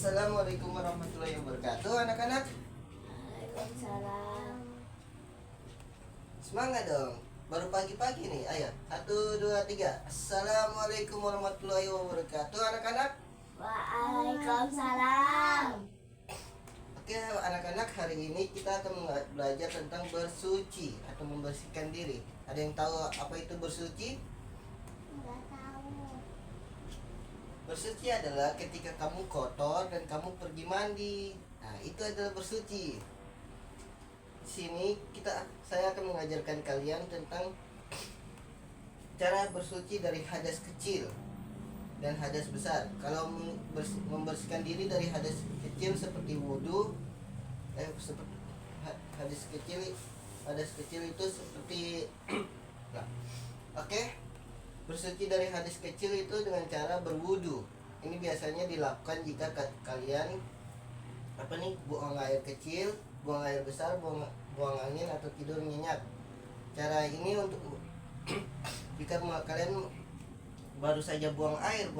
Assalamualaikum warahmatullahi wabarakatuh, anak-anak. Waalaikumsalam. Semangat dong. Baru pagi-pagi nih. Ayo. 1, 2, 3. Assalamualaikum warahmatullahi wabarakatuh, anak-anak. Waalaikumsalam. Oke, anak-anak, hari ini kita akan belajar tentang bersuci atau membersihkan diri. Ada yang tahu apa itu bersuci? Enggak tahu. Bersuci adalah ketika kamu kotor dan kamu pergi mandi. Nah, itu adalah bersuci. Di sini saya akan mengajarkan kalian tentang cara bersuci dari hadas kecil dan hadas besar. Kalau membersihkan diri dari hadas kecil seperti wudhu, seperti hadas kecil itu seperti nah, oke. Bersuci dari hadis kecil itu dengan cara berwudu. Ini biasanya dilakukan jika kalian buang air kecil, buang air besar, buang angin atau tidur nyenyak. Cara ini untuk jika kalian baru saja buang air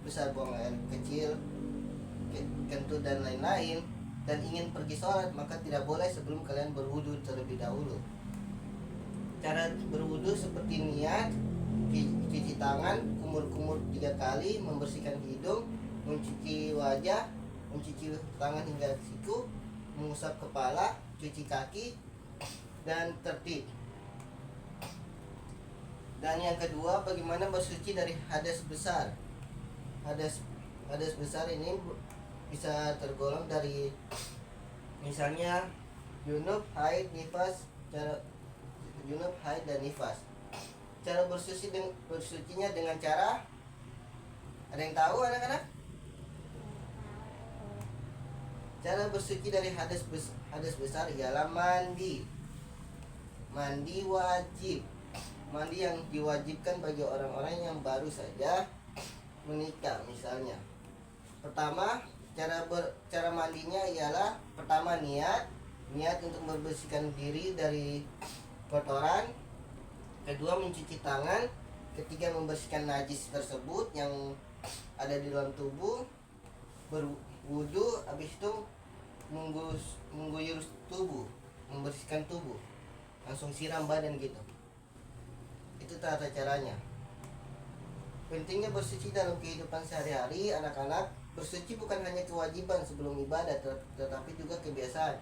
besar, buang air kecil, kentut dan lain-lain, dan ingin pergi sholat, maka tidak boleh sebelum kalian berwudu terlebih dahulu. Cara berwudu seperti niat, cuci tangan, kumur-kumur 3 kali, membersihkan hidung, mencuci wajah, mencuci tangan hingga siku, mengusap kepala, cuci kaki, dan tertib. Dan yang kedua, bagaimana bersuci dari hadas besar. Hadas besar ini bisa tergolong dari misalnya junub, haid, nifas. Junub, haid, dan nifas. Cara bersucinya dengan cara, ada yang tahu anak-anak? Cara bersuci dari hadas besar ialah mandi. Mandi wajib. Mandi yang diwajibkan bagi orang-orang yang baru saja menikah misalnya. Pertama, cara mandinya ialah pertama niat untuk membersihkan diri dari kotoran. Kedua, mencuci tangan. Ketiga, membersihkan najis tersebut yang ada di dalam tubuh. Berwudu, habis itu mengguyur tubuh, membersihkan tubuh, langsung siram badan gitu. Itu tata caranya. Pentingnya bersuci dalam kehidupan sehari-hari anak-anak. Bersuci bukan hanya kewajiban sebelum ibadah, tetapi juga kebiasaan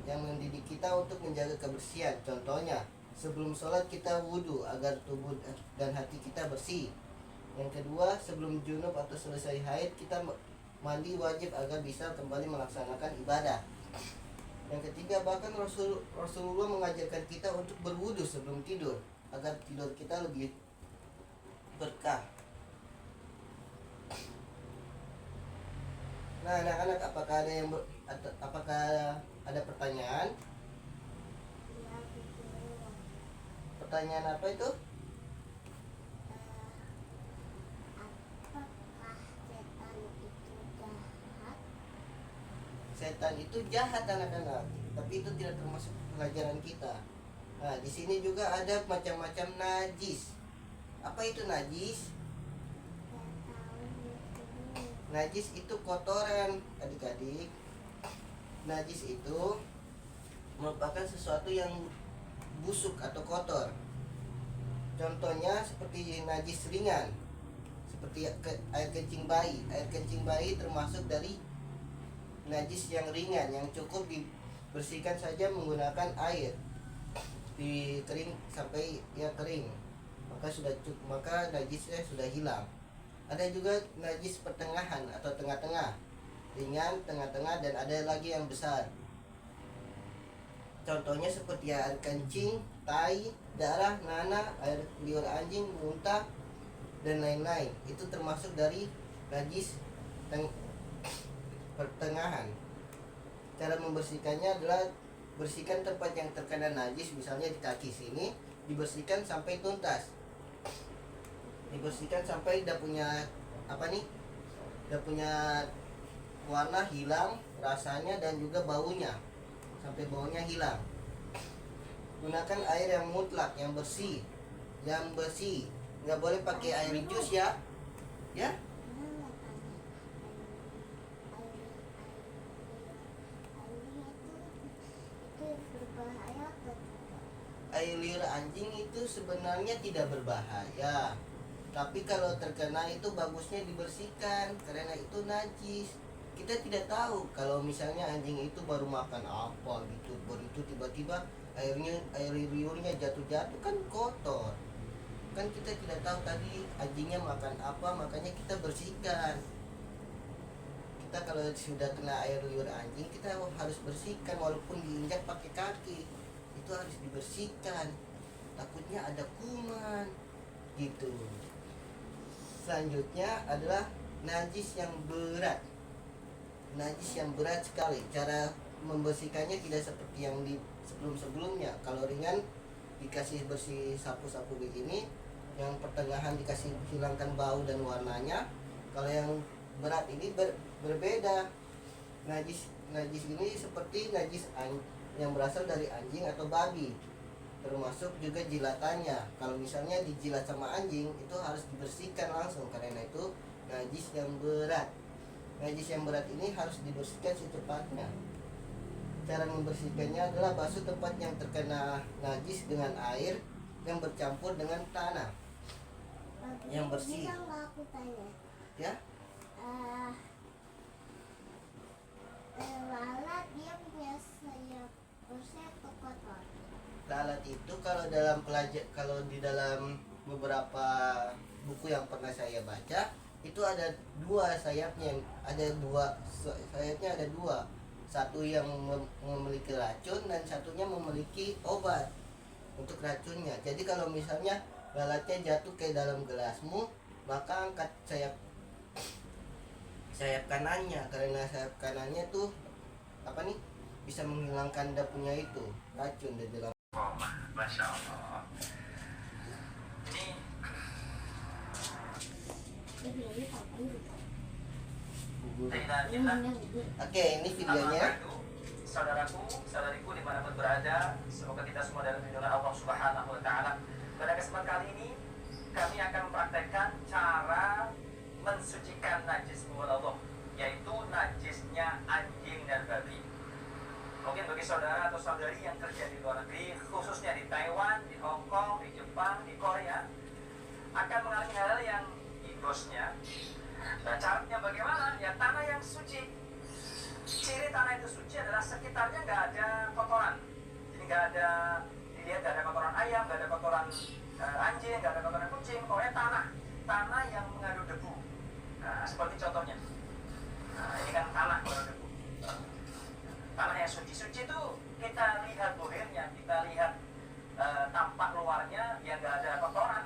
yang mendidik kita untuk menjaga kebersihan. Contohnya, sebelum sholat kita wudhu agar tubuh dan hati kita bersih. Yang kedua, sebelum junub atau selesai haid kita mandi wajib agar bisa kembali melaksanakan ibadah. Yang ketiga, bahkan Rasulullah mengajarkan kita untuk berwudhu sebelum tidur agar tidur kita lebih berkah. Nah, anak-anak, apakah ada pertanyaan? Pertanyaan apa itu? Apakah setan itu jahat? Setan itu jahat anak-anak, tapi itu tidak termasuk pelajaran kita. Nah, di sini juga ada macam-macam najis. Apa itu najis? Enggak tahu itu. Najis itu kotoran, adik-adik. Najis itu merupakan sesuatu yang busuk atau kotor. Contohnya seperti najis ringan, seperti air kencing bayi. Air kencing bayi termasuk dari najis yang ringan yang cukup dibersihkan saja menggunakan air, dikering sampai kering, maka najisnya sudah hilang. Ada juga najis pertengahan atau tengah-tengah, ringan, tengah-tengah, dan ada lagi yang besar. Contohnya seperti air kencing, tai, darah, nanah, air liur anjing, muntah, dan lain-lain. Itu termasuk dari najis pertengahan. Cara membersihkannya adalah bersihkan tempat yang terkena najis, misalnya di kaki sini, dibersihkan sampai tuntas. Dibersihkan sampai udah punya warna hilang, rasanya, dan juga baunya, sampai baunya hilang. Gunakan air yang mutlak, yang bersih, nggak boleh pakai air jus ya. itu sebenarnya tidak berbahaya. Tapi kalau terkena itu bagusnya dibersihkan karena itu najis. Kita tidak tahu kalau misalnya anjing itu baru makan apa gitu, baru itu tiba-tiba air liurnya jatuh-jatuh kan kotor. Kan kita tidak tahu tadi anjingnya makan apa, makanya kita bersihkan. Kita kalau sudah kena air liur anjing kita harus bersihkan walaupun diinjak pakai kaki. Itu harus dibersihkan. Takutnya ada kuman gitu. Selanjutnya adalah najis yang berat. Najis yang berat sekali. Cara membersihkannya tidak seperti yang di sebelum-sebelumnya. Kalau ringan dikasih bersih sapu-sapu begini, yang pertengahan dikasih hilangkan bau dan warnanya. Kalau yang berat ini berbeda. Najis ini seperti najis yang berasal dari anjing atau babi, termasuk juga jilatannya. Kalau misalnya dijilat sama anjing itu harus dibersihkan langsung karena itu najis yang berat. Najis yang berat ini harus dibersihkan secepatnya. Cara membersihkannya adalah basuh tempat yang terkena najis dengan air yang bercampur dengan tanah yang bersih. Bisa nggak aku tanya? Ya, Lalat dia punya sayap bersih atau kotor? lalat itu kalau di dalam beberapa buku yang pernah saya baca itu ada dua sayapnya, ada dua. Satu yang memiliki racun dan satunya memiliki obat untuk racunnya. Jadi kalau misalnya lalatnya jatuh ke dalam gelasmu, maka angkat sayap kanannya, karena sayap kanannya tuh bisa menghilangkan punya itu racun di dalam. Masya Allah. Ini Oke, ini videonya. Saudaraku, saudariku dimanapun berada, semoga kita semua dalam lindungan Allah Subhanahu Wa Taala. Pada kesempatan kali ini, kami akan mempraktekkan cara mensucikan najis Allah, yaitu najisnya anjing dan babi. Mungkin bagi saudara atau saudari yang kerja di luar negeri, khususnya di Taiwan, di Hong Kong, di Jepang, di Korea, akan mengalami hal yang bosnya. Nah, caranya bagaimana? Ya, tanah yang suci. Ciri tanah itu suci adalah sekitarnya nggak ada kotoran. Jadi nggak ada, dilihat nggak ada kotoran ayam, nggak ada kotoran anjing, nggak ada kotoran kucing. Pokoknya tanah yang mengandung debu. Nah, seperti contohnya. Nah, ini kan tanah mengandung debu. Tanah yang suci itu kita lihat buhirnya, kita lihat tampak luarnya, yang nggak ada kotoran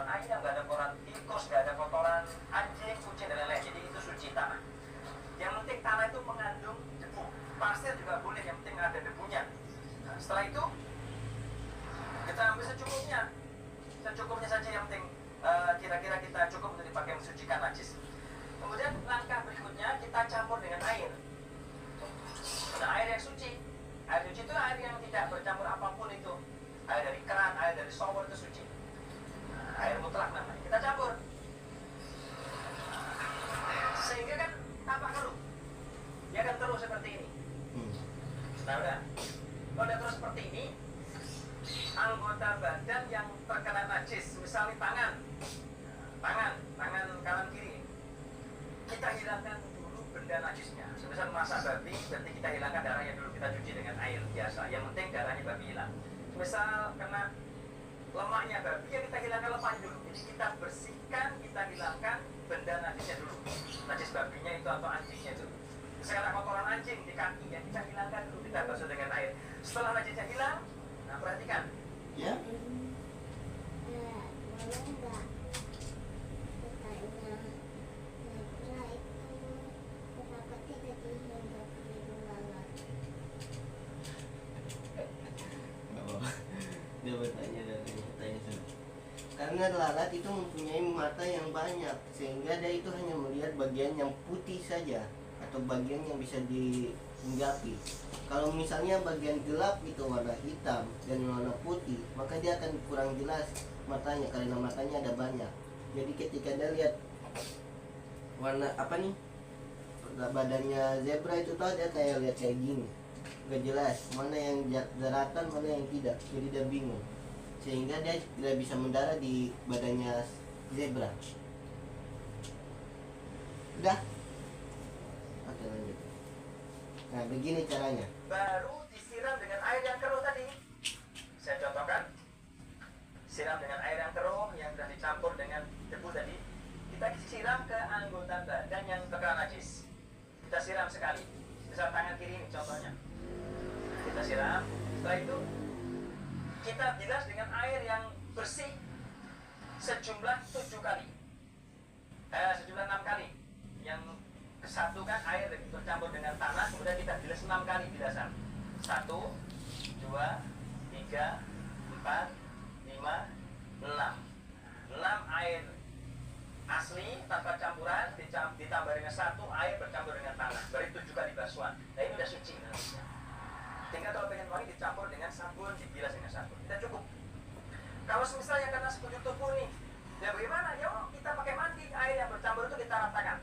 ayam, nggak ada kotoran tikus, nggak ada kotoran anjing, kucing dan lain-lain. Jadi itu suci tanah. Yang penting tanah itu mengandung debu. Pasir juga boleh, yang penting ada debunya. Nah, setelah itu kita ambil secukupnya saja, yang penting kira-kira kita cukup untuk dipakai mensucikan najis. Kemudian langkah berikutnya kita campur dengan air. Nah, air yang suci. Air suci itu air yang tidak bercampur apapun itu. Air dari keran, air dari shower itu suci. Nah, air mutlak namanya. Kita campur. Sehingga kan tampak keruh. Dia akan keruh seperti ini. Nah, udah. Kalau udah keruh seperti ini, anggota badan yang terkena najis, misalnya tangan kanan kiri, kita hilangkan dulu benda najisnya. Semisal masak babi, berarti kita hilangkan darahnya dulu, kita cuci dengan air biasa. Yang penting darahnya babi hilang. Misal kena lemaknya babi, ya kita hilangkan lemaknya dulu. Jadi kita bersihkan, kita hilangkan benda najisnya dulu. Najis babinya itu atau anjingnya itu. Misalnya kotoran anjing di kaki, ya kita hilangkan dulu, kita basuh dengan air. Setelah najisnya hilang, nah perhatikan. Ya. Boleh nggak katanya zebra itu kenapa tidak dihinggap di lalat? Dia bertanya karena lalat itu mempunyai mata yang banyak, sehingga dia itu hanya melihat bagian yang putih saja atau bagian yang bisa dihinggapi. Kalau misalnya bagian gelap itu warna hitam dan warna putih, maka dia akan kurang jelas matanya karena matanya ada banyak. Jadi ketika dia lihat warna badannya zebra itu tuh dia kayak gini, gak jelas mana yang daratan mana yang tidak, jadi dia bingung. sehingga dia tidak bisa mendarat di badannya zebra. Udah? Oke, lanjut. Nah, begini caranya. Baru disiram dengan air yang keruh tadi. Saya contohkan. Siram dengan air yang keruh yang sudah dicampur dengan debu tadi. Kita siram ke anggota badan yang terkena najis. Kita siram sekali. Misal tangan kiri ini contohnya. Kita siram. Setelah itu kita bilas dengan air yang bersih sejumlah 7 kali. Sejumlah 6 kali. Yang kesatukan air bercampur dengan tanah, kemudian kita bilas 6 kali bilasan. 1, 2, 3, 4, 5, 6. 6 air asli tanpa campuran ditambah dengan 1 air bercampur dengan tanah. Berarti 7 kali basuhan. Nah, ini udah suci harusnya. Tinggal kalau pengen wangi dicampur dengan sabun, dibilas dengan sabun. Kita cukup. Kalau misalnya karena sekujur tubuh nih, ya bagaimana? Ya kita pakai mandi, air yang bercampur itu kita ratakan.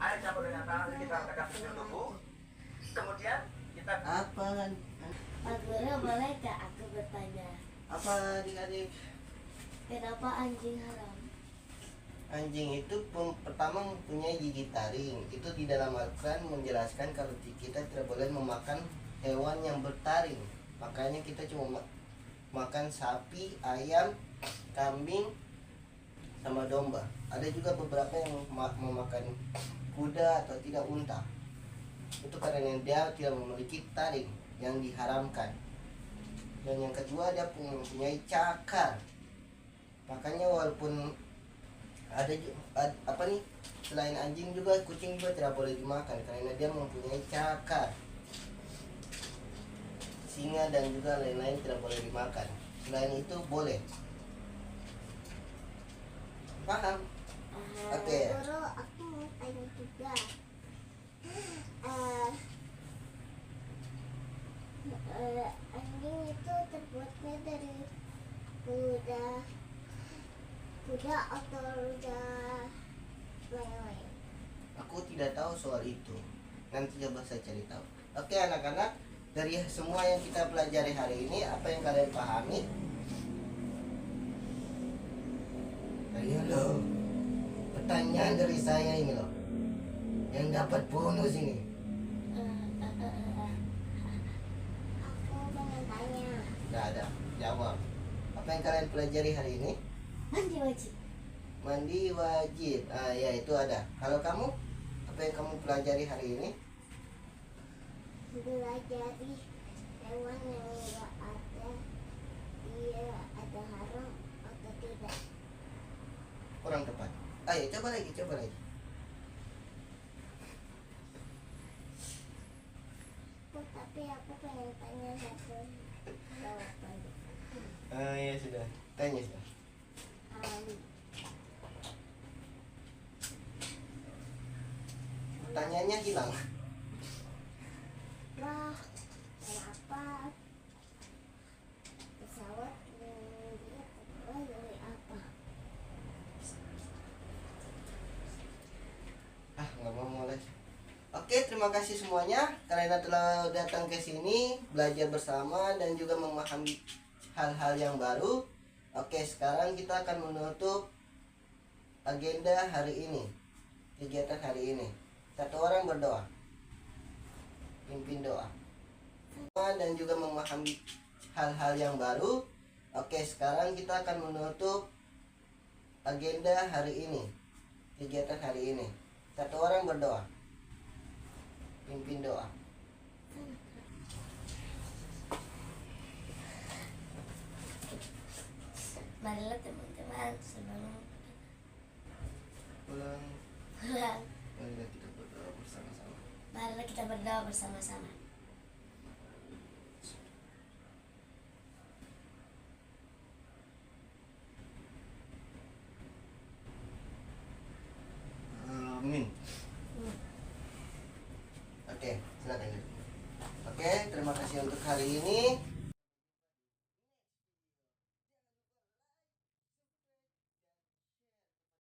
Air campur dengan tanah kita ratakan sekujur tubuh. Kemudian kita Apa kan? Pak Guru, boleh gak aku bertanya? Apa adik-adik? Kenapa anjing haram? Anjing itu pertama mempunyai gigi taring. Itu di dalam Al-Quran menjelaskan kalau kita tidak boleh memakan hewan yang bertaring. Makanya kita cuma makan sapi, ayam, kambing, sama domba. Ada juga beberapa yang memakan kuda atau tidak unta. Itu karena dia tidak memiliki taring yang diharamkan. Dan yang kedua, dia mempunyai cakar. Makanya walaupun apa nih, selain anjing juga kucing juga tidak boleh dimakan karena dia mempunyai cakar. Singa dan juga lain-lain tidak boleh dimakan. Selain itu boleh. Paham? Oke. Guru, aku mau tanya juga. Anjing itu terbuatnya dari kuda atau kuda lain-lain? Aku tidak tahu soal itu. Nanti coba saya cari tahu. Oke anak-anak, dari semua yang kita pelajari hari ini, apa yang kalian pahami? Ayo loh, pertanyaan dari saya ini loh, yang dapat bonus ini. Aku pengen tanya. Nggak ada, jawab. Apa yang kalian pelajari hari ini? Mandi wajib. Mandi wajib. Ya itu ada. Kalau kamu, apa yang kamu pelajari hari ini? Belajari hewan yang enggak ada, dia ada haram atau tidak. Kurang tepat. Ayo coba lagi. Tapi aku pengen tanya satu jawaban. Ya sudah. Tanya sudah. Pertanyaannya hilang. Wah, kenapa pesawat dia terbuat dari apa? Nggak mau les. Oke, terima kasih semuanya karena telah datang ke sini belajar bersama dan juga memahami hal-hal yang baru. Oke, sekarang kita akan menutup agenda hari ini, kegiatan hari ini. Satu orang berdoa, pimpin doa, dan juga memahami hal-hal yang baru. Oke, sekarang kita akan menutup agenda hari ini, kegiatan hari ini. Satu orang berdoa, pimpin doa. Marilah teman-teman sebelum Pulang, pulang, marilah kita berdoa bersama-sama. marilah kita berdoa bersama-sama.